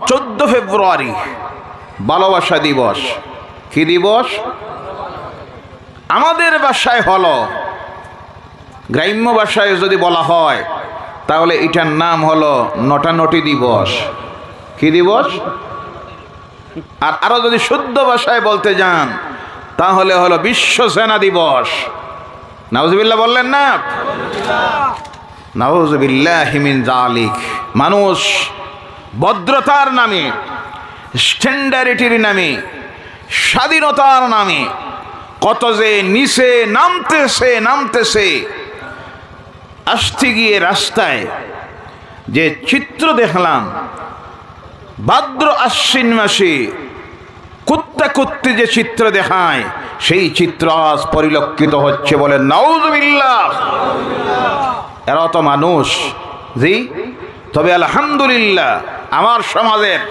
14 ফেব্রুয়ারি ভালোবাসা দিবস। কি দিবস? আমাদের ভাষায় হলো, গ্রাম্য ভাষায় যদি বলা হয় তাহলে এটার নাম হলো নটানটি দিবস। কি দিবস? আর আরো যদি শুদ্ধ ভাষায় বলতে যান তাহলে হলো বিশ্ব সেনা দিবস। নাউজুবিল্লাহ বললেন না? নাউজুবিল্লাহি মিন যালিক। মানুষ ভদ্রতার নামে, স্ট্যান্ডার্ডিটির নামে, স্বাধীনতার নামে কত যে নিচে নামতেছে। আসতে গিয়ে রাস্তায় যে চিত্র দেখলাম, ভাদ্র আশ্বিন মাসে কুত্তি যে চিত্র দেখায়, সেই চিত্র আজ পরিলক্ষিত হচ্ছে। বলেন নাউজুবিল্লাহ। এরা তো মানুষ, জি। তবে আলহামদুলিল্লাহ আমার সমাজের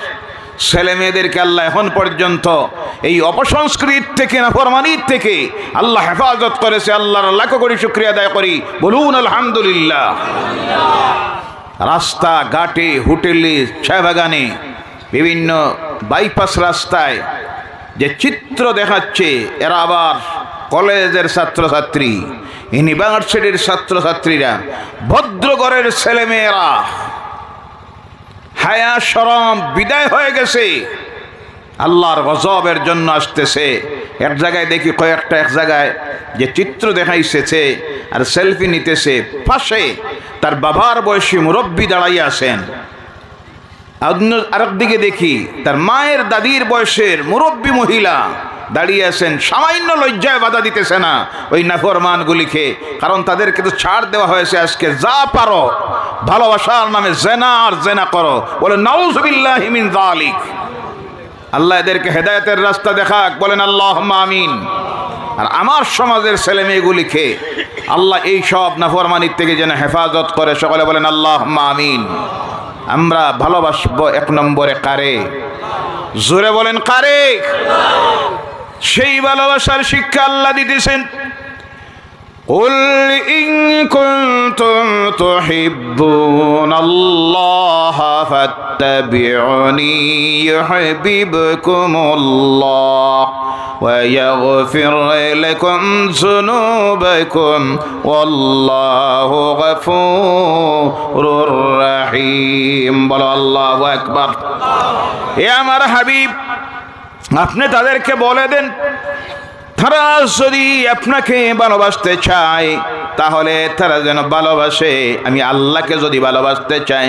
ছেলে মেয়েদেরকে আল্লাহ এখন পর্যন্ত এই অপসংস্কৃতি থেকে, নাফরমানির থেকে আল্লাহ হেফাজত করেছে। আল্লাহর লাখ কোটি শুকরিয়া আদায় করি, বলুন আলহামদুলিল্লাহ। রাস্তা ঘাটে, হোটেলে, চা বাগানে, বিভিন্ন বাইপাস রাস্তায় যে চিত্র দেখাচ্ছে, এরা আবার কলেজের ছাত্রছাত্রী, ইউনিভার্সিটির ছাত্রছাত্রীরা, ভদ্রঘরের ছেলেমেয়েরা, হায়া শরম বিদায় হয়ে গেছে, আল্লাহর গজবের জন্য আসতেছে। এক জায়গায় দেখি কয়েকটা, এক জায়গায় যে চিত্র দেখাইছে আর সেলফি নিতেছে, পাশে তার বাবার বয়সী মুরব্বী দাঁড়াইয়া আছেন। আরেক দিকে দেখি তার মায়ের দাদির বয়সের মুরব্বী মহিলা দাঁড়িয়ে আছেন। সামান্য লজ্জায় বাধা দিতেছে না ওই নাফরমানগুলিকে, কারণ তাদেরকে তো ছাড় দেওয়া হয়েছে। আজকে যা পারো ভালোবাসার নামে জেনা আর জেনা করো। বলে নাউজুবিল্লাহি মিন যালিক। আল্লাহ এদেরকে হেদায়েতের রাস্তা দেখাক, বলেন আল্লাহুম্মা আমিন। আর আমার সমাজের ছেলে মেয়েগুলিকে আল্লাহ এই সব নাফরমানির থেকে যেন হেফাজত করে, সকলে বলেন আল্লাহুম্মা আমিন। আমরা ভালোবাসবো এক নম্বরে কারে? জোরে বলেন কারে? সেই ভালোবাসার শিক্ষা আল্লাহ দিতেছেন। قل إن كنتم تحبون الله فاتبعوني يحببكم الله ويغفر لكم ذنوبكم والله غفور رحيم। বলো আল্লাহু আকবার। এ আমার হাবিব, আপনি তাদেরকে বলে দেন, তারা যদি আপনাকে ভালোবাসতে চায় তাহলে তারা যেন ভালোবাসে, আমি আল্লাহকে যদি ভালোবাসতে চাই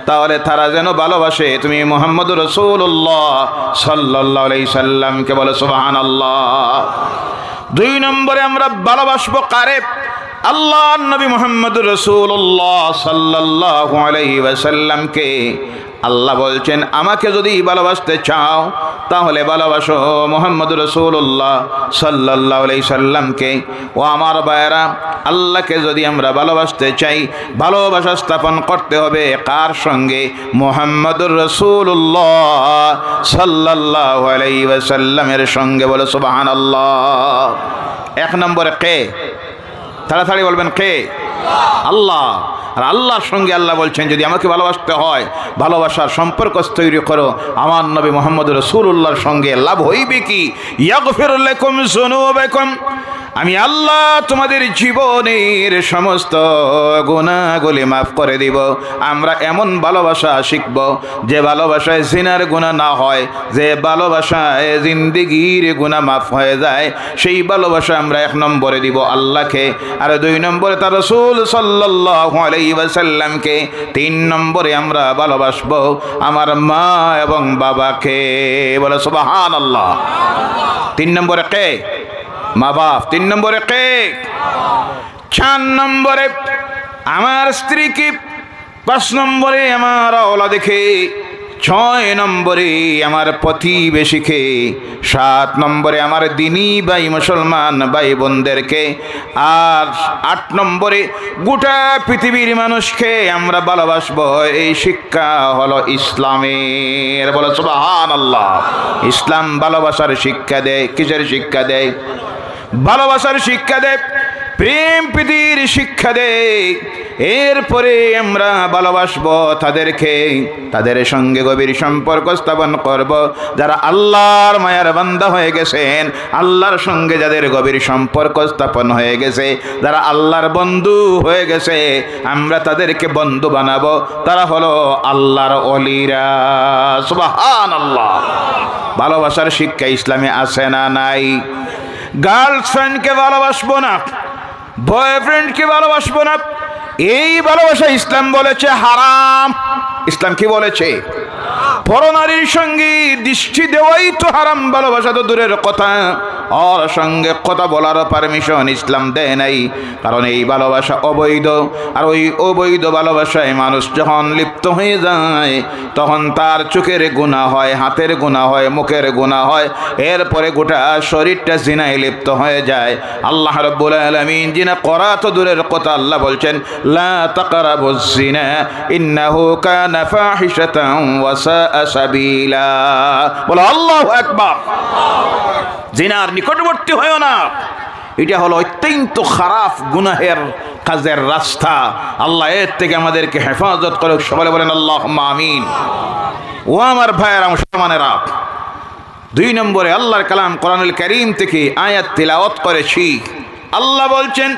তাহলে তারা যেন ভালোবাসে তুমি মুহাম্মদুর রাসূলুল্লাহ সাল্লাল্লাহু আলাইহি সাল্লামকে। বলে সুবহানাল্লাহ। 2 নম্বরে আমরা ভালোবাসবো কারে? আল্লাহর নবী মুহাম্মদুর রাসূলুল্লাহ সাল্লাল্লাহু আলাইহি ওয়াসাল্লামকে। আল্লাহ বলছেন, আমাকে যদি ভালোবাসতে চাও তাহলে ভালোবাসো মুহাম্মদুর রাসূলুল্লাহ সাল্লাল্লাহু আলাইহি সাল্লামকে। ও আমার ভাইয়েরা, আল্লাহকে যদি আমরা ভালোবাসতে চাই, ভালোবাসা স্থাপন করতে হবে কার সঙ্গে? মুহাম্মদুর রাসূলুল্লাহ সাল্লাল্লাহু আলাইহি ওয়াসাল্লামের সঙ্গে। বলে সুবহানাল্লাহ। 1 নম্বরে কে? তাড়াতাড়ি বলবেন কে? আল্লাহ। আর আল্লাহর সঙ্গে আল্লাহ বলছেন, যদি আমাকে ভালোবাসতে হয় ভালোবাসার সম্পর্ক তৈরি করো আমার নবী মুহাম্মদ রাসূলুল্লাহর সঙ্গে। লাভ হইবে কি? ইয়াগফির লাকুম যুনুবাকুম, আমি আল্লাহ তোমাদের জীবনের সমস্ত গুনাহগুলি মাফ করে দিব। আমরা এমন ভালোবাসা শিখব যে ভালোবাসায় জিনার গুনাহ না হয়, যে ভালোবাসায় জিন্দেগির গুনাহ মাফ হয়ে যায়, সেই ভালোবাসা আমরা 1 নম্বরে দিব আল্লাহকে। আর 2 নম্বরে তার রাসূল সাল্লাল্লাহু আলাইহি ওয়াসাল্লামকে। 3 নম্বরে আমরা ভালোবাসবো আমার মা এবং বাবাকে। বলে সুবহানাল্লাহ। 3 নম্বরে কে? মা বাপ। 3 নম্বরে কে? 4 নম্বরে আমার স্ত্রীকে। 5 নম্বরে আমার আওলাদকে। 6 নম্বরে আমার প্রতিবেশীকে। 7 নম্বরে আমার দ্বীনি ভাই মুসলমান ভাই বোনদেরকে। আর 8 নম্বরে গোটা পৃথিবীর মানুষকে আমরা ভালোবাসবো। এই শিক্ষা হলো ইসলামের। বলো সুবহানাল্লাহ। ইসলাম ভালোবাসার শিক্ষা দেয়। কিসের শিক্ষা দেয়? ভালোবাসার শিক্ষা দেয়। প্রেম প্রীতির শিক্ষা দেয়, এরপরে আমরা ভালোবাসবো তাদেরকে, তাদের সঙ্গে গভীর সম্পর্ক স্থাপন করব। যারা আল্লাহর মায়ার বান্দা হয়ে গেছেন, আল্লাহর সঙ্গে যাদের গভীর সম্পর্ক স্থাপন হয়ে গেছে, যারা আল্লাহর বন্ধু হয়ে গেছে, আমরা তাদেরকে বন্ধু বানাবো। তারা হলো আল্লাহর ওলিরা। সুবহানাল্লাহ। ভালোবাসার শিক্ষা ইসলামে আছে না নাই? গার্লফ্রেন্ডকে ভালোবাসবো না, বয়ফ্রেন্ডকে ভালোবাসবো না, এই ভালোবাসা ইসলাম বলেছে হারাম। ইসলাম কি বলেছে? পরনারীর সঙ্গে দৃষ্টি দেওয়াই তো হারাম, ভালোবাসা তো দূরের কথা, ওর সঙ্গে কথা বলারও পারমিশন ইসলাম দেয় নাই। কারণ এই ভালোবাসা অবৈধ, আর ওই অবৈধ ভালোবাসায় মানুষ যখন লিপ্ত হয়ে যায়, তখন তার চোখের গুনাহ হয়, হাতের গুনাহ হয়, মুখের গুনাহ হয়, এরপরে গোটা শরীরটা জিনায় লিপ্ত হয়ে যায়। আল্লাহ রাব্বুল আলামিন জিনা করা তো দূরের কথা, আল্লাহ বলছেন লা তাকরাবুজ জিনা ইন্নাহু কানা ফাহিশাতান ওয়া সাআ সাবিলা। বলো আল্লাহু আকবার। জিনার নিকটবর্তী হয়ো না, এটা হলো অত্যন্ত খারাপ গুনাহের কাজের রাস্তা। আল্লাহ এর থেকে আমাদেরকে হেফাজত করুক। সবাই বলেন আল্লাহুম্মা আমিন। ও আমার ভাইয়েরা, মুসলমানেরা, 2 নম্বরে আল্লাহর কালাম কোরআনুল কারীম থেকে আয়াত তিলাওয়াত করেছি। আল্লাহ বলছেন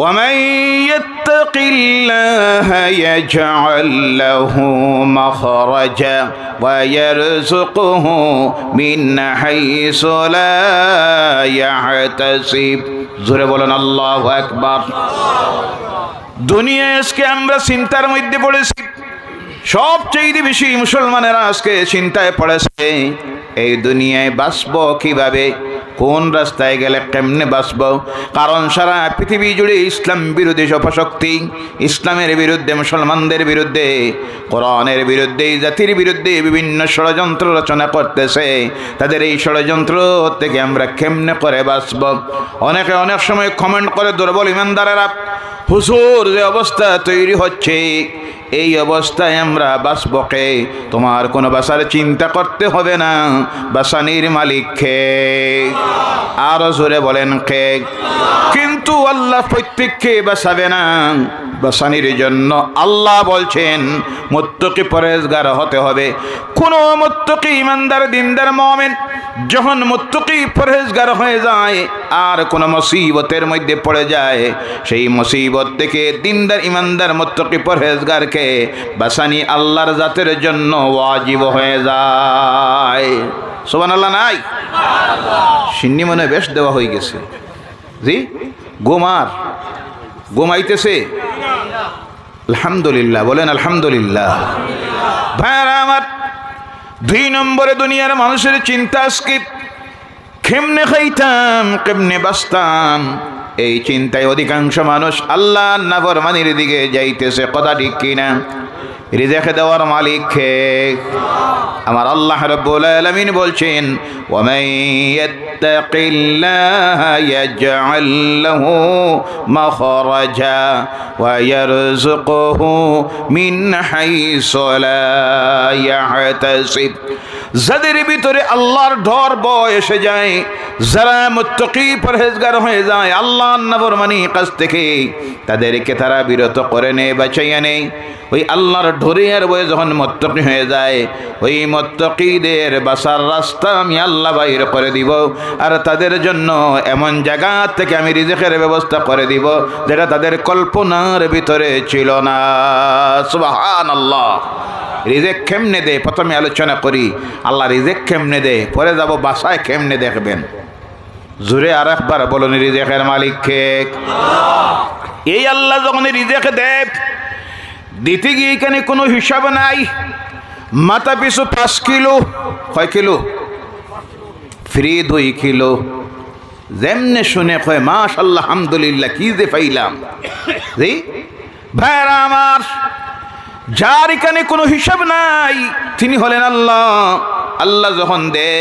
ومن يتق الله يجعل له مخرجا ويرزقه من حيث لا يحتسب। জোরে বলেন আল্লাহু আকবার। দুনিয়ায় আজকে আমরা চিন্তার মধ্যে পড়েছি, সবচেয়ে বেশি মুসলমানেরা আজকে চিন্তায় পড়েছে, এই দুনিয়ায় বাঁচবো কিভাবে, কোন রাস্তায় গেলে কেমনে বাঁচব। কারণ সারা পৃথিবী জুড়ে ইসলাম বিরোধী অপশক্তি, ইসলামের বিরুদ্ধে, মুসলমানদের বিরুদ্ধে, কোরআনের বিরুদ্ধে, জাতির বিরুদ্ধে বিভিন্ন ষড়যন্ত্র রচনা করতেছে। তাদের এই ষড়যন্ত্র থেকে আমরা কেমনে করে বাঁচব। অনেকে অনেক সময় কমেন্ট করে, দুর্বল ইমানদারেরা, হুজুর যে অবস্থা তৈরি হচ্ছে, এই অবস্থায় আমরা বাঁচব কে? তোমার কোনো বাঁচার চিন্তা করতে হবে না, বাঁচানির মালিক কে? আরো জোরে বলেন কে? কিন্তু আল্লাহ প্রত্যেককে বাঁচাবে না। বাঁচানির জন্য আল্লাহ বলছেন মুত্তাকি পরেজগার হতে হবে। কোন মুত্তাকি ইমানদার দিনদার মুমিন যখন মুত্তাকি পরেজগার হয়ে যায় আর কোন মুসিবতের মধ্যে পড়ে যায়, সেই মুসিবত থেকে দিনদার ইমানদার মুত্তাকি পরেজগারকে বাঁচানি আল্লাহর জাতের জন্য ওয়াজিব হয়ে যায়। সুবহানাল্লাহ নাই? সিন্নি মনে বেশ দেওয়া হয়ে গেছে। জি, ঘুমাইতেছে। আলহামদুলিল্লাহ বলেন আলহামদুলিল্লাহ। ভাইরা আমার, 2 নম্বরে দুনিয়ার মানুষের চিন্তা আজকে কেমনে খাইতাম, কেমনে বাঁচতাম, এই চিন্তায় অধিকাংশ মানুষ আল্লাহর নাফরমানির দিকে যাইতেছে। কথা ঠিক কিনা? রিজিক দেওয়ার মালিক কে? আমার আল্লাহ রাব্বুল আলামিন বলছেন ওয়ামান ইয়াত্তাকিল্লাহা ইয়াজআল লাহু মাখরাজা ওয়া ইয়ারযুকুহু মিন হাইসু লা ইয়াহতাসিব। যাদের ভিতরে আল্লাহর ডর ভয় এসে যায়, যারা মুত্তাকি পরহেজগার হয়ে যায়, আল্লাহর নাফরমানি কাজ থেকে তাদেরকে তারা বিরত করে নেয়, বাঁচাইয়া নেয়। ওই আল্লাহর ডরে আর ভয়ে যখন মুত্তাকি হয়ে যায়, ওই মুত্তাকিদের বাঁচার রাস্তা আমি আল্লাহ বাইর করে দিব, আর তাদের জন্য এমন জায়গা থেকে আমি রিজিকের ব্যবস্থা করে দিব যেটা তাদের কল্পনার ভিতরে ছিল না। সুবহানাল্লাহ। রিজিক কেমনে দে প্রথমে আলোচনা করি। আল্লাহ রিজিক কেমনে দে, পরে যাব বাসায় কেমনে দেখবেন। জোরে আর একবার বলুন, রিজিকের মালিক কে? এই আল্লাহ যখন রিজিক দেয়, দিতে গিয়ে এখানে কোনো হিসাব নাই। মাথা পিছু 5 কিলো, কয় কিলো? Free 2 kilo. যেমনে শুনে কয় মাশাআল্লাহ আলহামদুলিল্লাহ, কি যে পাইলাম। জি ভাইরা আমার, যার এখানে কোনো হিসাব নাই তিনি হলেন আল্লাহ। আল্লাহ যখন দে,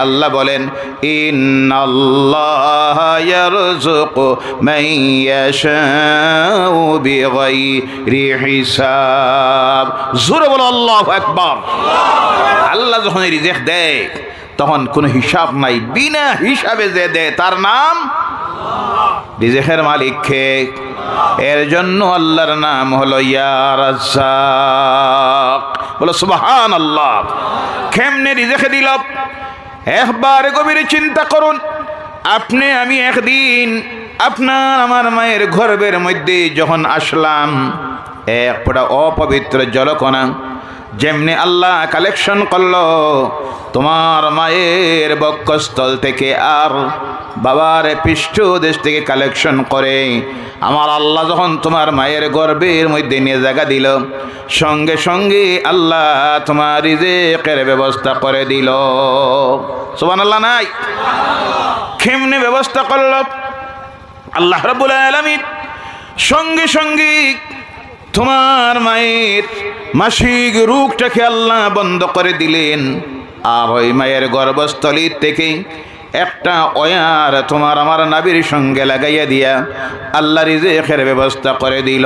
আল্লাহ বলেন ইন্নাল্লাহা ইয়ারযুকু মান ইয়াশাউ বিগাইরি হিসাব। জোরে বলো আল্লাহু আকবার। আল্লাহ যখন রিজিক দেয় তখন কোনো হিসাব নাই, বিনা হিসাবে যে দেয় তার নাম রিজিকের মালিক কে? এর জন্য আল্লাহর নাম হলো ইয়া রাজ্জাক। বলো সুবহানাল্লাহ। কেমনে রিজিক দিল? একবার গভীরে চিন্তা করুন। আপনি আমি একদিন আপনার আমার মায়ের গর্ভের মধ্যে যখন আসলাম, এক ফোঁটা অপবিত্র জলকণা যেমনি আল্লাহ কালেকশন করলো তোমার মায়ের বক্ষস্থল থেকে আর বাবার পৃষ্ঠদেশ থেকে কালেকশন করে আমার আল্লাহ যখন তোমার মায়ের গর্ভের মধ্যে নিয়ে জায়গা দিল, সঙ্গে সঙ্গে আল্লাহ তোমার রিজিকের ব্যবস্থা করে দিল। সুবহানাল্লাহ নাই? কেমনে ব্যবস্থা করল? আল্লাহ রাব্বুল আলামিন সঙ্গে সঙ্গে তোমার মায়ের মাসিক রোগটাকে আল্লাহ বন্ধ করে দিলেন। আর ওই মায়ের গর্ভস্থলী থেকে একটা ওয়ার তোমার আমার নাভির সঙ্গে লাগাইয়া দিয়া আল্লাহ রিজিকের ব্যবস্থা করে দিল।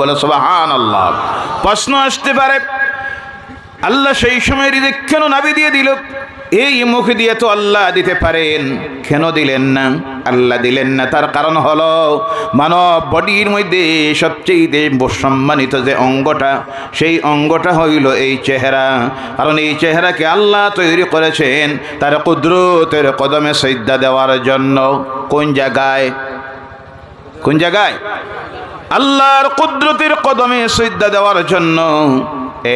বলো সুবহানাল্লাহ। প্রশ্ন আসতে পারে, আল্লাহ সেই সময় রিজিক কেন নাভি দিয়ে দিল? এই মুখ দিয়ে তো আল্লাহ দিতে পারেন, কেন দিলেন না? আল্লাহ দিলেন না তার কারণ হলো মানব বডির মধ্যে সবচেয়ে সম্মানিত যে অঙ্গটা, সেই অঙ্গটা হইল এই চেহারা। কারণ এই চেহারাকে আল্লাহ তৈরি করেছেন তার কুদরতের কদমে সিজদা দেওয়ার জন্য। কোন জায়গায়? কোন জায়গায়? আল্লাহর কুদরতের কদমে সিজদা দেওয়ার জন্য।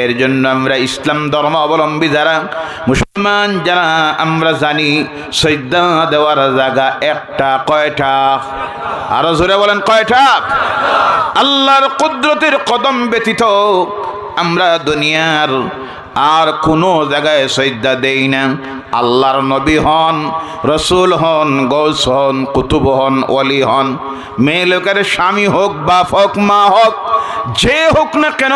এর জন্য আমরা ইসলাম ধর্ম অবলম্বী যারা, মুসলমান যারা, আমরা জানি সিজদা দেওয়ার জায়গা একটা। কয়টা? আরো জোরে বলেন কয়টা? আল্লাহর কুদরতের কদম ব্যতীত আমরা দুনিয়ার আর কোনো জায়গায় সিজদা দেই না। আল্লাহর নবী হন, রসুল হন, গৌস হন, কুতুব হন, ওয়ালি হন, মেয়ে লোকের স্বামী হোক, বাপ হোক, মা হোক, যে হোক না কেন,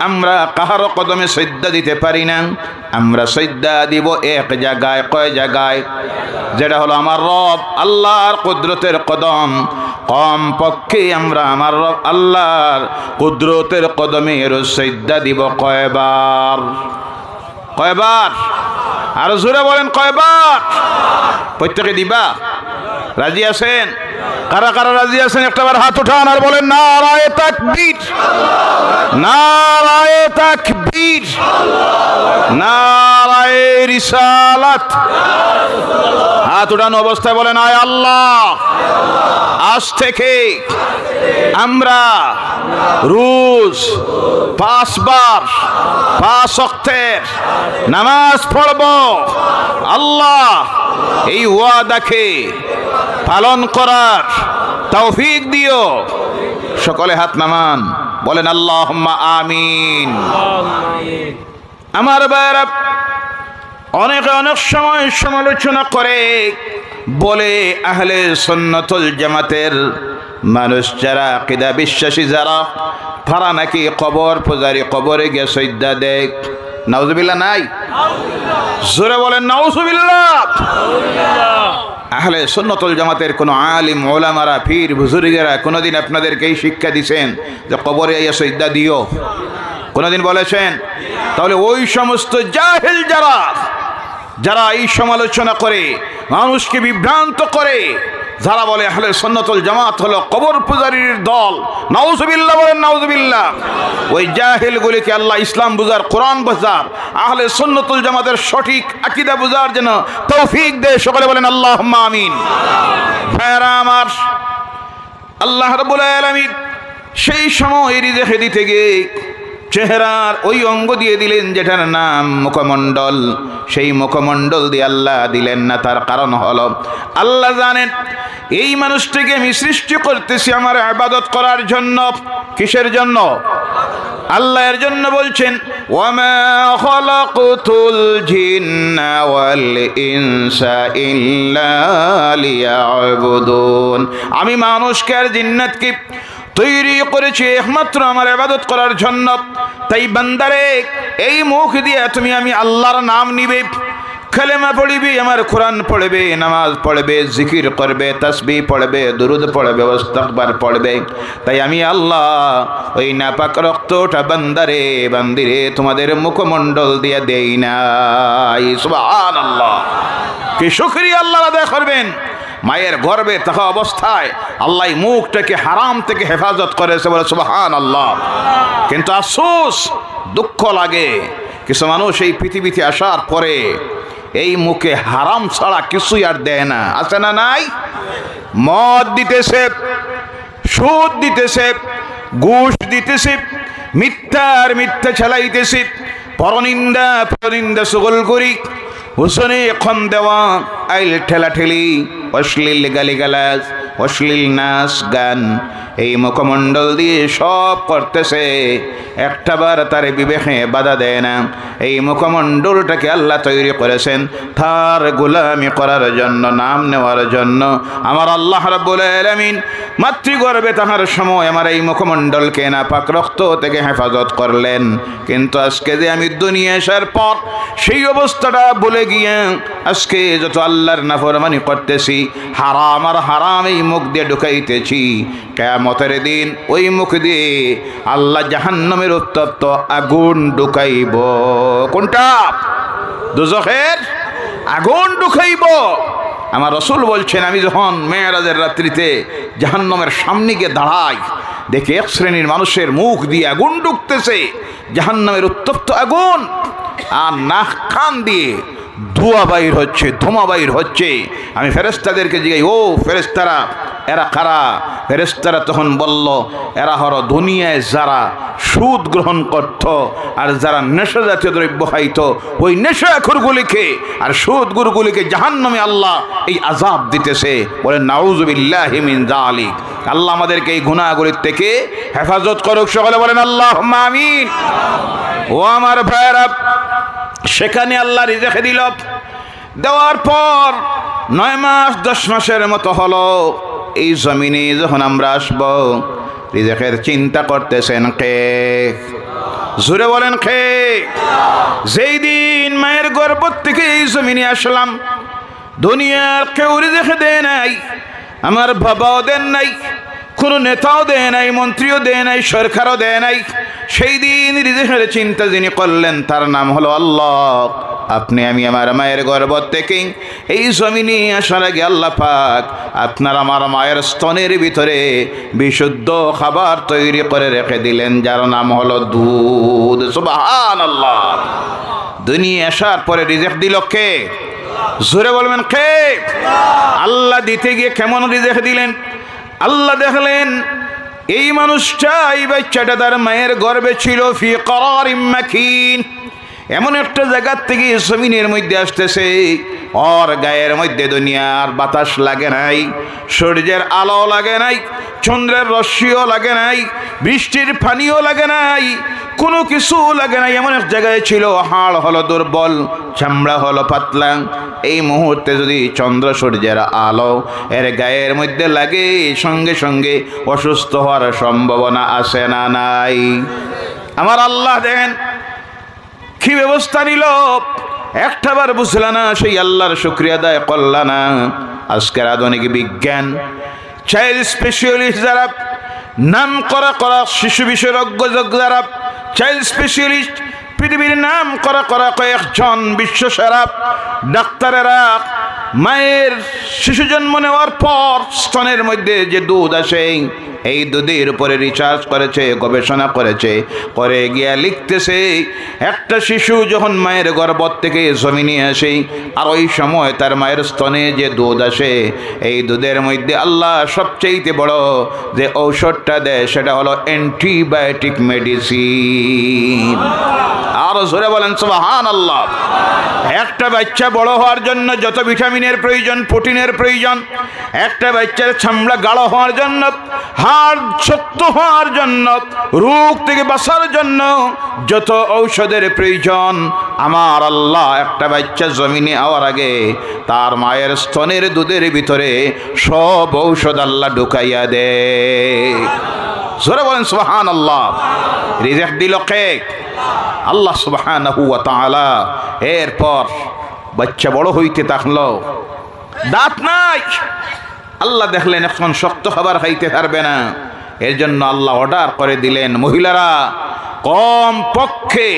আমরা কাহারও কদমে সিজদা দিতে পারি না। আমরা সিজদা দিব এক জায়গায়। কয় জায়গায়? যেটা হলো আমার রব আল্লাহর কুদরতের কদম। কম পক্ষে আমরা আমার রব আল্লাহর কুদরতের কদমে সিজদা দিব কয়বার? কয়বার? আর জোরে বলেন কয়বার? প্রত্যেকে দিবা? রাজি আছেন? কারা কারা রাজি আছেন একটাবার হাত উঠান আর বলেন নারায়ে তাকবীর, নারায়ে তাকবীর, নারায়ে রিসালাত। হাত উঠানো অবস্থায় বলেন আয় আল্লাহ, আজ থেকে আমরা রোজ 5 বার 5 ওয়াক্তের নামাজ পড়ব। আল্লাহ এই ওয়াদাকে পালন করার তৌফিক দিও। সকলে হাত নামান, বলেন আল্লাহুম্মা আমিন। আমার ভাইরা, অনেকে অনেক সময় সমালোচনা করে, বলে আহলে সুন্নাতুল জামাতের মানুষ যারা, আকীদা বিশ্বাসী যারা, তারা নাকি কবর পূজারি, কবরে গিয়ে সিজদা দেয়। নাউজুবিল্লাহ নাই? জোরে বলেন নাউজুবিল্লাহ। আহলে সুন্নাতুল জামাতের কোন আলিম ওলামারা, পীর বুজুর্গেরা কোনদিন আপনাদেরকে এই শিক্ষা দিয়েছেন যে কবরে গিয়ে সিজদা দিও? কোনদিন বলেছেন? তাহলে ওই সমস্ত জাহেল যারা, যারা এই সমালোচনা করে, মানুষকে বিভ্রান্ত করে, যারা বলে আহলে সুন্নাতুল জামাত হলো কবর পূজারীর দল, নাউজুবিল্লাহ বলেন নাউজুবিল্লাহ। ওই জাহেলগুলিকে আল্লাহ ইসলাম বুঝার, কোরআন বুঝার, আহলে সুন্নাতুল জামাতের সঠিক আকীদা বুঝার জন্য তৌফিক দেয়। সকলে বলেন আল্লাহুম্মা আমিন। ভাইরা আমার, আল্লাহ রাব্বুল আলামিন সেই সময় রিজিক দিতে গিয়ে চেহারার ওই অঙ্গ দিয়ে দিলেন যেটার নাম মুখমণ্ডল। সেই মুখমণ্ডল দিয়ে আল্লাহ দিলেন না, তার কারণ হলো আল্লাহ জানেন এই মানুষটিকে আমি সৃষ্টি করতেছি আমার ইবাদত করার জন্য। কিসের জন্য? আল্লাহ এর জন্য বলছেন ওয়ামা খালাকতুল জিন্না ওয়াল ইনসা ইল্লা লিয়াবুদুন। আমি মানুষকে আর জিন্নাতকে তৈরি করেছি একমাত্র আমার ইবাদত করার জন্য। তাই বান্দারে, এই মুখ দিয়ে তুমি আমি আল্লাহর নাম নিবে, কালেমা পড়িবে, আমার কোরআন পড়বে, নামাজ পড়বে, জিকির করবে, তাসবিহ পড়বে, দুরুদ পড়বে, ইস্তিগফার পড়বে। তাই আমি আল্লাহ ওই নাপাক রক্তটা বান্দারে, বান্দিরে তোমাদের মুখমণ্ডল দিয়ে দেই নাই। সুবহানাল্লাহ। কি শুকরিয়া আল্লাহর আদায় করবেন। মায়ের গর্ভে থাকা অবস্থায় আল্লাহ মুখটাকে হারাম থেকে হেফাজত করেছে, বলে সুবহানাল্লাহ। কিন্তু আফসোস, দুঃখ লাগে, কিছু মানুষ এই পৃথিবীতে আসার পরে এই মুখে হারাম ছাড়া কিছুই আর দেয় না। আছে না নাই? মদ দিতেছে, সুদ দিতেছে, ঘুষ দিতেছে, মিথ্যার মিথ্যা চালাইতেছে, পরনিন্দা সুগল করি, হুসনে খন দেওয়া, আইল ঠেলাঠেলি, অশ্লীল গালিগালাজ, অশ্লীল নাচ গান, এই মুখমণ্ডল দিয়ে সব করতেছে। একটাবার তার বিবেকে বাধা দেয় না। এই মুখমণ্ডলটাকে আল্লাহ তৈরি করেছেন তার গোলামি করার জন্য, নাম নেওয়ার জন্য। আমার আল্লাহ রাব্বুল আলামিন মাতৃগর্ভে থাকার সময় আমার এই মুখমণ্ডলকে নাপাক রক্ত থেকে হেফাজত করলেন। কিন্তু আজকে যে আমি দুনিয়া আসার পর সেই অবস্থাটা ভুলে গিয়ে আজকে যত আল্লাহর নাফরমানি করতেছি, হারাম আর হারাম এই মুখ দিয়ে ঢুকাইতেছি, কিয়ামতের দিন ওই মুখ দিয়ে আল্লাহ জাহান্নামের উত্তপ্ত আগুন ঢুকাইব। কোনটা? দোজখের আগুন ঢুকাইব। আমার রাসূল বলছেন, আমি যখন মেরাজের রাত্রিতে জাহান্নামের সামনে গিয়ে দাঁড়াই, দেখি এক শ্রেণীর মানুষের মুখ দিয়ে আগুন ঢুকতেছে, জাহান্নামের উত্তপ্ত আগুন, আর নাক কান দিয়ে ধোঁয়া বাইর হচ্ছে, ধোঁয়া বাইর হচ্ছে। আমি ফেরেশতাদেরকে জিজ্ঞাসা, ও ফেরেশতারা, এরা কারা? ফেরেশতারা তখন বলল, এরা হলো দুনিয়ায় যারা সুদ গ্রহণ করত আর যারা নেশা জাতীয় দ্রব্য খাইত, ওই নেশাখোরগুলিকে আর সুদগুরগুলিকে জাহান্নামে আল্লাহ এই আযাব দিতেছে। বলে নাউযু বিল্লাহি মিন যালিক। আল্লাহ আমাদেরকে এই গুনাহগুলির থেকে হেফাজত করুক। সকলে বলেন আল্লাহুম্মা আমিন। ও আমার ভাইরা, সেখানে আল্লাহ রিজেক দিল, দেওয়ার পর 9 মাস 10 মাসের মতো হলো। এই জমিনে যখন আমরা আসব, রিজেকের চিন্তা করতেছেন কে? জোরে বলেন কে? যেই দিন মায়ের গর্ভ থেকে এই জমিনে আসলাম, দুনিয়ার কেউ রিজেক দেয় নাই, আমার বাবাও দেন নাই, কোনো নেতাও দেয় নাই, মন্ত্রীও দেয় নাই, সরকারও দেয় নাই। সেই দিন রিজেকের চিন্তা যিনি করলেন তার নাম হলো আল্লাহ। আপনি আমি আমার মায়ের গর্ভ থেকে এই জমিনে আসার আগে আল্লাহ পাক আপনার আমার মায়ের স্তনের ভিতরে বিশুদ্ধ খাবার তৈরি করে রেখে দিলেন, যার নাম হলো দুধ। সুবহানাল্লাহ। দুনিয়া আসার পরে রিজেক দিল কে? জোরে বলবেন কে? আল্লাহ দিতে গিয়ে কেমন রিজেক দিলেন? আল্লাহ দেখলেন এই মানুষটা, এই বাচ্চাটা তার মায়ের গর্ভে ছিল ফি করারিম মাকিন, এমন একটা জায়গার থেকে জমিনের মধ্যে আসতেছে, ওর গায়ের মধ্যে দুনিয়ার বাতাস লাগে নাই, সূর্যের আলো লাগে নাই, চন্দ্রের রশ্মিও লাগে নাই, বৃষ্টির পানিও লাগে নাই, কোনো কিছু লাগে নাই। এমন এক জায়গায় ছিল, হাড় হলো দুর্বল, চামড়া হলো পাতলা। এই মুহূর্তে যদি চন্দ্র সূর্যের আলো এর গায়ের মধ্যে লাগে, সঙ্গে সঙ্গে অসুস্থ হওয়ার সম্ভাবনা আছে না নাই? আমার আল্লাহ দেখেন কি ব্যবস্থা নিল, একটাবার বুঝলা না, সেই আল্লাহর শুকরিয়া আদায় করলা না। আজকের আধুনিক বিজ্ঞান, চাইল্ড স্পেশালিস্ট যারা, নাম করা শিশু বিশেষজ্ঞ যারা, চাইল্ড স্পেশালিস্ট, পৃথিবীর নাম করা কয়েকজন বিশ্বসেরা ডাক্তারেরা মায়ের শিশু জন্ম নেওয়ার পর স্তনের মধ্যে যে দুধ আসে, এই দুধের উপরে রিসার্চ করেছে, গবেষণা করেছে, করে গিয়া লিখতেছে একটা শিশু যখন মায়ের গর্ভ থেকে জমিনে আসে, আর ওই সময় তার মায়ের স্তনে যে দুধ আসে, এই দুধের মধ্যে আল্লাহ সবচেয়ে বড় যে ঔষধটা দেয় সেটা হলো অ্যান্টিবায়োটিক মেডিসিন। আর জোরে বলেন সুবহানাল্লাহ। একটা বাচ্চা বড় হওয়ার জন্য যত ভিটামিনের প্রয়োজন, প্রোটিনের প্রয়োজন, একটা বাচ্চার চামড়া গাঢ় হওয়ার জন্য, হাড় শক্ত হওয়ার জন্য, রোগ থেকে বাঁচার জন্য যত ঔষধের প্রয়োজন, আমার আল্লাহ একটা বাচ্চা জমিনে আওয়ার আগে তার মায়ের স্তনের দুধের ভিতরে সব ঔষধ আল্লাহ ঢুকাইয়া দেয়। জোরে বলেন সুবহানাল্লাহ। রিজিক দিল কে? আল্লাহ সুবহানাহু ওয়া তাআলা। এরপর বাচ্চা বড় হইতে থাকলো, দাঁত নাই, আল্লাহ দেখলেন এখন শক্ত খাবার খাইতে পারবে না, এর জন্য আল্লাহ অর্ডার করে দিলেন মহিলারা কম পক্ষে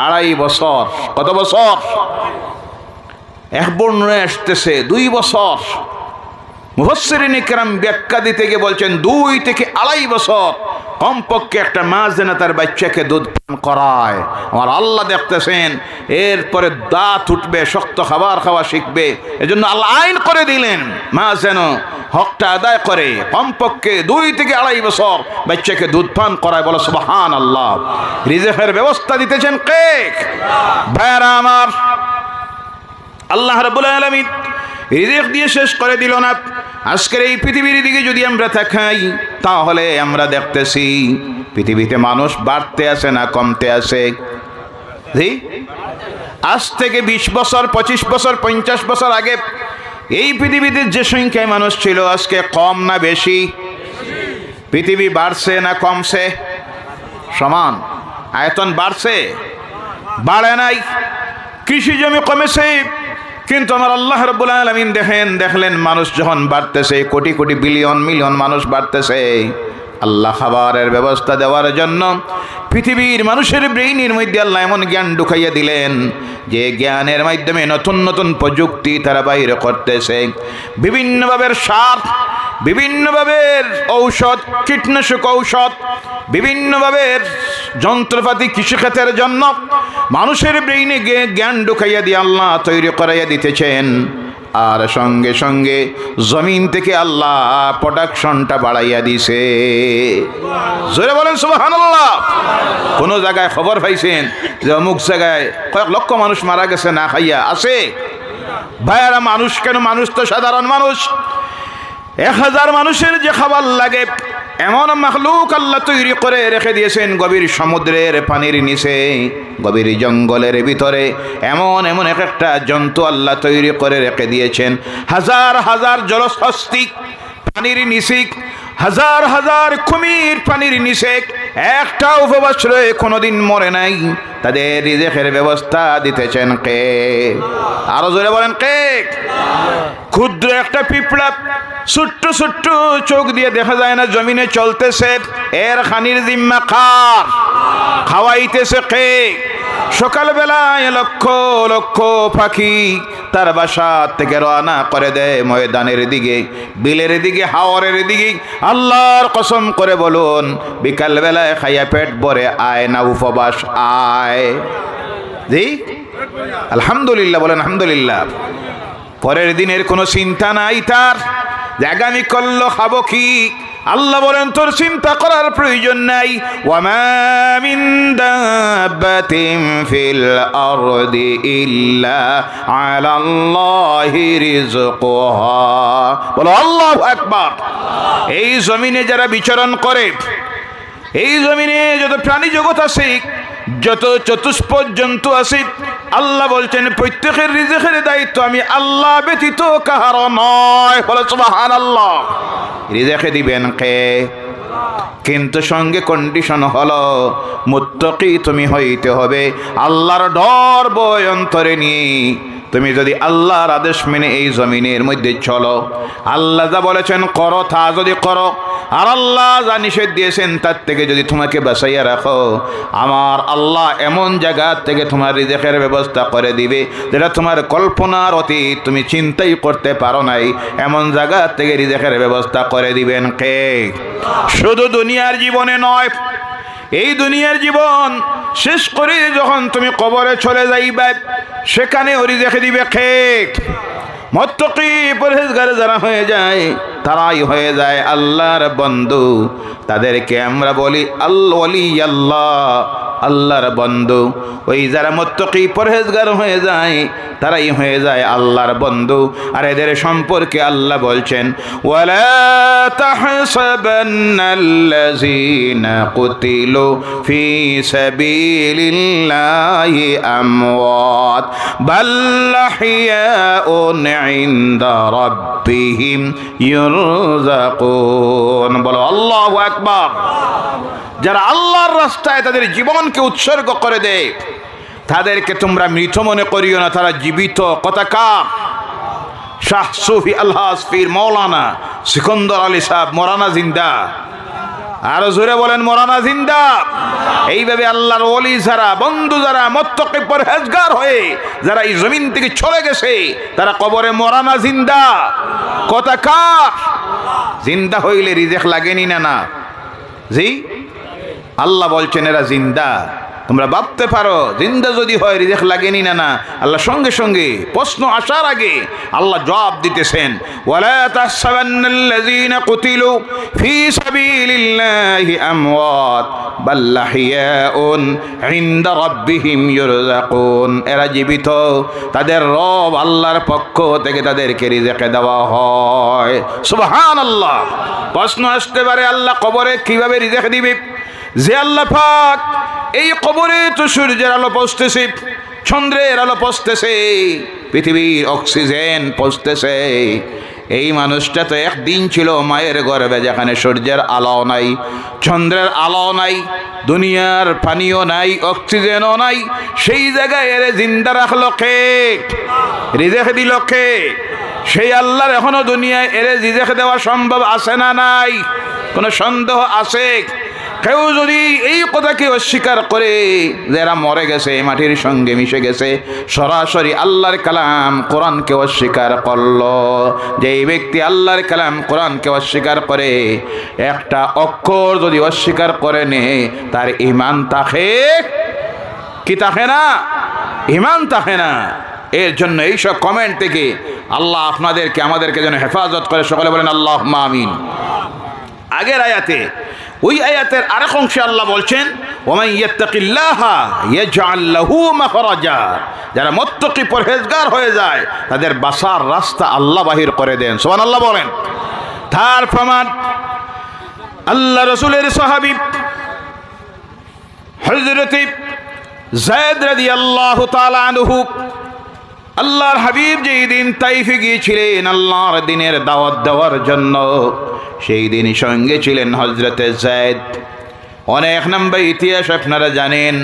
2.5 বছর, কত বছর? এক বর্ণনায় আসতেছে 2 বছর মুফাসসিরিন ইকরাম ব্যাখ্যা দিতে গিয়ে বলছেন 2 থেকে 2.5 বছর কমপক্ষে একটা মা যেন তার বাচ্চাকে দুধ পান করায়। আমার আল্লাহ দেখতেছেন, এরপরে দাঁত উঠবে, শক্ত খাবার খাওয়া শিখবে। এজন্য আল্লাহ আইন করে দিলেন মা যেন হকটা আদায় করে, কমপক্ষে 2 থেকে 2.5 বছর বাচ্চাকে দুধ পান করায়। বলো সুবহানাল্লাহ। রিজিকের ব্যবস্থা দিতেছেন কে? ভাইরা আমার, আল্লাহ রাব্বুল আলামিন রিজিক দিয়ে শেষ করে দিল না। আজকের এই পৃথিবীর দিকে যদি আমরা তাকাই, তাহলে আমরা দেখতেছি পৃথিবীতে মানুষ বাড়তে আছে না কমতে আছে? জি, আজ থেকে 20 বছর, 25 বছর, 50 বছর আগে এই পৃথিবীতে যে সংখ্যায় মানুষ ছিল, আজকে কম না বেশি? পৃথিবী বাড়ছে না কমছে? সমান। আয়তন বাড়ছে, বাড়ে নাই। কৃষি জমি কমেছে, কিন্তু আমার আল্লাহ রাব্বুল আলামিন দেখলেন মানুষ যখন বাড়তেছে, কোটি কোটি বিলিয়ন মিলিয়ন মানুষ বাড়তেছে, আল্লাহ খাবারের ব্যবস্থা দেওয়ার জন্য পৃথিবীর মানুষের ব্রেইনের মধ্যে আল্লাহ এমন জ্ঞান ঢুকাইয়া দিলেন যে জ্ঞানের মাধ্যমে নতুন নতুন প্রযুক্তি তারা বাইরে করতেছে। বিভিন্নভাবে সার, বিভিন্নভাবে ঔষধ, কীটনাশক ঔষধ, বিভিন্নভাবে যন্ত্রপাতি কৃষিক্ষেত্রের জন্য মানুষের ব্রেইনে জ্ঞান ঢুকাইয়া দিয়ে আল্লাহ তৈরি করাইয়া দিতেছেন। আর সঙ্গে সঙ্গে জমিন থেকে আল্লাহ প্রোডাকশনটা বাড়াইয়া দিছে। জোরে বলেন সুবহানাল্লাহ। কোন জায়গায় খবর পাইছেন যে অমুক জায়গায় কয়েক লক্ষ মানুষ মারা গেছে না খাইয়া? আছে ভাইয়ারা। মানুষ কেন, মানুষ তো সাধারণ মানুষ। 1000 মানুষের যে খাবার লাগে এমন মাখলুক আল্লাহ তৈরি করে রেখে দিয়েছেন গভীর সমুদ্রের পানির নিচে, গভীর জঙ্গলের ভিতরে এমন এমন একটা জন্তু আল্লাহ তৈরি করে রেখে দিয়েছেন। হাজার হাজার জলহস্তী পানির নিচে, হাজার হাজার কুমির পানির নিচে, একটা উপবাস রয়ে কোনোদিন মরে নাই। তাদের রিজিকের ব্যবস্থা দিতেছেন কে? আরো জোরে বলেন কে? ক্ষুদ্র একটা পিঁপড়া ছোট্ট ছোট্ট চোখ দিয়ে দেখা যায় না, জমিনে চলতেছে, এর খানির জিম্মা কার? খাওয়াইতেছে কে? সকালবেলায় লক্ষ লক্ষ পাখি তার বাসা থেকে রওনা করে দেয় ময়দানের দিকে, বিলের দিকে, হাওরের দিকে। আল্লাহর কসম করে বলুন, বিকালবেলায় খাইয়া পেট ভরে আয় না উপবাস আয়? জি, আলহামদুলিল্লাহ বলেন আলহামদুলিল্লাহ। পরের দিনের কোনো চিন্তা নাই তার, আগামী কল্লো খাবো কি? আল্লাহ বলেন তোর চিন্তা করার প্রয়োজন নাই। ওয়ামা মিন দাব্বাতিন ফিল আরদি ইল্লা আলাল্লাহি রিজকুহা। বলো আল্লাহু আকবার। এই জমিনে যারা বিচরণ করে, এই জমিনে যত প্রাণী জগৎ আছে, যত চতুষ্পদ জন্তু আছে, আল্লাহ বলছেন প্রত্যেকের রিজিকের দায়িত্ব আমি আল্লাহ ব্যতীত কাহারও নয়। বলো সুবহানাল্লাহ। রিজিক দিবেন কে? কিন্তু সঙ্গে কন্ডিশন হলো মুত্তাকি তুমি হইতে হবে, আল্লাহর ডর ভয় অন্তরে নিয়ে। তুমি যদি আল্লাহর আদেশ মেনে এই জমিনের মধ্যে চলো, আল্লাহ যা বলেছেন করো তা যদি করো, আর আল্লাহ যা নিষেধ দিয়েছেন তার থেকে যদি তোমাকে বাঁচাইয়া রাখো, আমার আল্লাহ এমন জায়গা থেকে তোমার রিজিকের ব্যবস্থা করে দিবে যেটা তোমার কল্পনার অতীত, তুমি চিন্তাই করতে পারো নাই। এমন জায়গা থেকে রিজিকের ব্যবস্থা করে দিবেন কে? শুধু দুনিয়ার জীবনে নয়, এই দুনিয়ার জীবন শেষ করে যখন তুমি কবরে চলে যাইবা, সেখানে রিজিক দিবে কে? মুত্তাকি পরহেজগার যারা হয়ে যায় তারাই হয়ে যায় আল্লাহর বন্ধু। তাদেরকে আমরা বলি ওলি আল্লাহ, আল্লাহর বন্ধু। ওই যারা মুত্তাকি পরহেজগার হয়ে যায় তারাই হয়ে যায় আল্লাহর বন্ধু। আর এদের সম্পর্কে আল্লাহ বলছেন, ওয়ালা তাহসাবান্নাল্লাযীনা কুতিলু ফী সাবিলিল্লাহি আমওয়াত বাল আহইয়াউন ইনদা রাব্বিহিম ইউরযাকুন। বলো আল্লাহু আকবার। যারা আল্লাহর রাস্তায় তাদের জীবনকে উৎসর্গ করে দেয়, তাদেরকে তোমরা মৃত মনে করিও না, তারা জীবিত। কথা কার? শাহ সুফি আলহাজ পীর মৌলানা সিকন্দর আলী সাহেব, মোরানা জিন্দা। আরো জোরে বলেন মরানা জিন্দা। এইভাবে আল্লাহর ওলি যারা, বন্ধু যারা, মুত্তাকি পরহেজগার হয়ে যারা এই জমিন থেকে চলে গেছে, তারা কবরে মরানা জিন্দা। কথা কার? জিন্দা হইলে রিজেক লাগেনি না? না জি, আল্লাহ বলছেন এরা জিন্দা। তোমরা ভাবতে পারো জিন্দা যদি হয় রিজেক লাগেনি না? না, আল্লাহ সঙ্গে সঙ্গে প্রশ্ন আসার আগে আল্লাহ জবাব দিতেছেন, ওয়ালা তাহসাবান্নাল্লাযীনা কুতিলু ফী সাবিলিল্লাহি আমওয়াত বাল লাহিয়াউন ইনদা রাব্বিহিম ইউরযাকুন। এরা জীবিত, তাদের রব আল্লাহর পক্ষ থেকে তাদেরকে রিজেক দেওয়া হয়। সুবহানাল্লাহ। প্রশ্ন আসতে পারে আল্লাহ কবরে কিভাবে রিজেক দিবে? যে আল্লাহ পাক এই কবরে তো সূর্যের আলো পৌঁছতেছে, চন্দ্রের আলো পৌঁছতেছে, পৃথিবীর অক্সিজেন পৌঁছতেছে। এই মানুষটা তো একদিন ছিল মায়ের গর্ভে, যেখানে সূর্যের আলো নাই, চন্দ্রের আলো নাই, দুনিয়ার পানিও নাই, অক্সিজেনও নাই। সেই জায়গায় এর জিন্দা রাখলো কে? রিজেক দিল কে? সেই আল্লাহর এখনো দুনিয়ায় এর রিজেক দেওয়া সম্ভব আছে না নাই? কোনো সন্দেহ আছে? কেউ যদি এই কথাকে অস্বীকার করে যে এরা মরে গেছে, মাটির সঙ্গে মিশে গেছে, সরাসরি আল্লাহর কালাম কোরআনকে অস্বীকার করলো। যে এই ব্যক্তি আল্লাহর কালাম কোরআনকে অস্বীকার করে, একটা অক্ষর যদি অস্বীকার করে নে, তার ঈমান থাকে কি থাকে না? ঈমান থাকে না। এর জন্য এইসব কমেন্ট থেকে আল্লাহ আপনাদেরকে আমাদেরকে যেন হেফাজত করে। সকলে বলেন আল্লাহুম্মা আমিন। আগের আয়াতে, ওই আয়াতের আরেক অংশে আল্লাহ বলছেন, ওমান ইয়াত্তাকিল্লাহা ইয়াজআল লাহু মাখরাজা। যারা মুত্তাকি পরহেজগার হয়ে যায়, তাদের বাসার রাস্তা আল্লাহ বাহির করে দেন। সুবহানাল্লাহ বলেন। তার প্রমাণ আল্লাহ রাসূলের সাহাবী হযরত যায়েদ রাদিয়াল্লাহু তাআলা আনহু, আল্লাহর হাবিব যেই দিন তাইফে গিয়েছিলেন আল্লাহর দিনের দাওয়াত দেওয়ার জন্য, সেই দিন সঙ্গে ছিলেন হযরতে যায়েদ। অনেক লম্বা ইতিহাস আপনারা জানেন।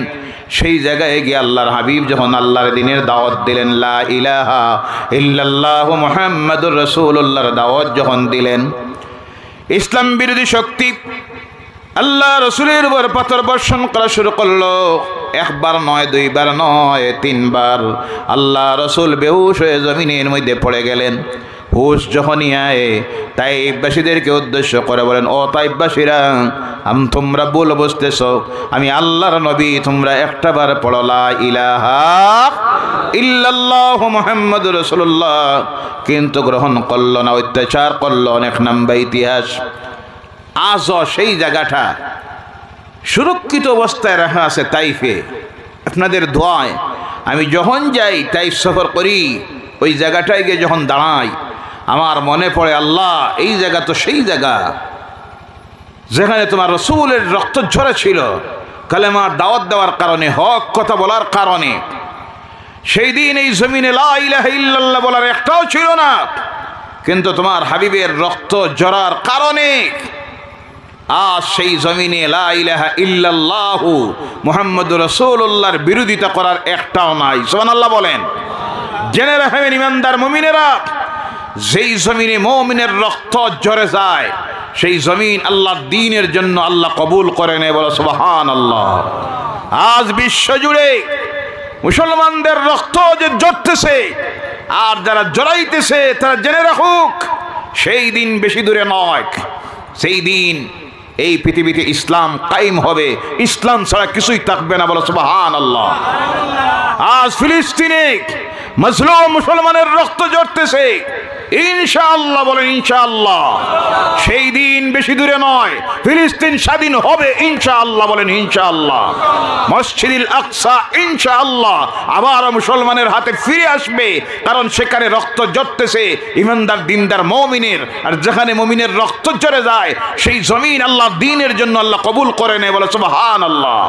সেই জায়গায় গিয়ে আল্লাহর হাবিব যখন আল্লাহর দিনের দাওয়াত দিলেন, লা ইলাহা ইল্লাল্লাহু মুহাম্মাদুর রাসূলুল্লাহর দাওয়াত যখন দিলেন, ইসলাম বিরোধী শক্তি আল্লাহ রসুলের উপর পাথর বর্ষণ করা শুরু করলো। একবার নয়, দুইবার নয়, তিনবার। আল্লাহ রসুল বেহুশ হয়ে জমিনের মধ্যে পড়ে গেলেন। হুশ যখনই আয়, তাইফবাসীদেরকে উদ্দেশ্য করে বলেন, ও তাইফবাসীরা, তোমরা ভুল বুঝতেছ, আমি আল্লাহর নবী। তোমরা একটাবার পড়ো লা ইলাহা ইল্লাল্লাহু মুহাম্মাদুর রাসূলুল্লাহ, কিন্তু গ্রহণ করলো না, অত্যাচার করলো। অনেক লম্বা ইতিহাস। আজও সেই জায়গাটা সুরক্ষিত অবস্থায় রাখা আছে তাইফে। আপনাদের দোয়ায় আমি যখন যাই, তাইফ সফর করি, ওই জায়গাটায় গিয়ে যখন দাঁড়াই, আমার মনে পড়ে, আল্লাহ, এই জায়গা তো সেই জায়গা যেখানে তোমার রসুলের রক্ত ঝরে ছিল, কালেমার দাওয়াত দেওয়ার কারণে, হক কথা বলার কারণে। সেই দিন এই জমিনে লা ইলাহা ইল্লাল্লাহ বলার একটাও ছিল না, কিন্তু তোমার হাবিবের রক্ত ঝরার কারণে আজ সেই জমিনে লা ইলাহা ইল্লাল্লাহু মুহাম্মাদুর রাসূলুল্লাহর বিরোধিতা করার একটাও নাই। সুবহানাল্লাহ বলেন। জেনে রাখবেন ইমানদার মুমিনেরা, যেই জমিনে মুমিনের রক্ত ঝরে যায়, সেই জমিন আল্লাহর দ্বীনের জন্য আল্লাহ কবুল করে নেয়। বলো সুবহানাল্লাহ। আজ বিশ্ব জুড়ে মুসলমানদের রক্ত যে ঝরতেছে, আর যারা জড়াইতেছে, তারা জেনে রাখুক, সেই দিন বেশি দূরে নয়। সেই দিন এই পৃথিবীতে ইসলাম কায়েম হবে, ইসলাম ছাড়া কিছুই থাকবে না। বলো সুবহানাল্লাহ। আজ ফিলিস্তিনে মজলুম মুসলমানের রক্ত ঝরতেছে, ইনশাআল্লাহ বলেন ইনশাআল্লাহ। সেই দিন বেশি দূরে নয়, ফিলিস্তিন স্বাধীন হবে ইনশাআল্লাহ বলেন ইনশাআল্লাহ। মসজিদুল আকসা ইনশাআল্লাহ আবার মুসলমানের হাতে ফিরে আসবে, কারণ সেখানে রক্ত ঝরতেছে ইমানদার দিনদার মুমিনের। আর যেখানে মুমিনের রক্ত ঝরে যায়, সেই জমিন আল্লাহর দ্বীনের জন্য আল্লাহ কবুল করে নেয়। বলে সুবহানাল্লাহ।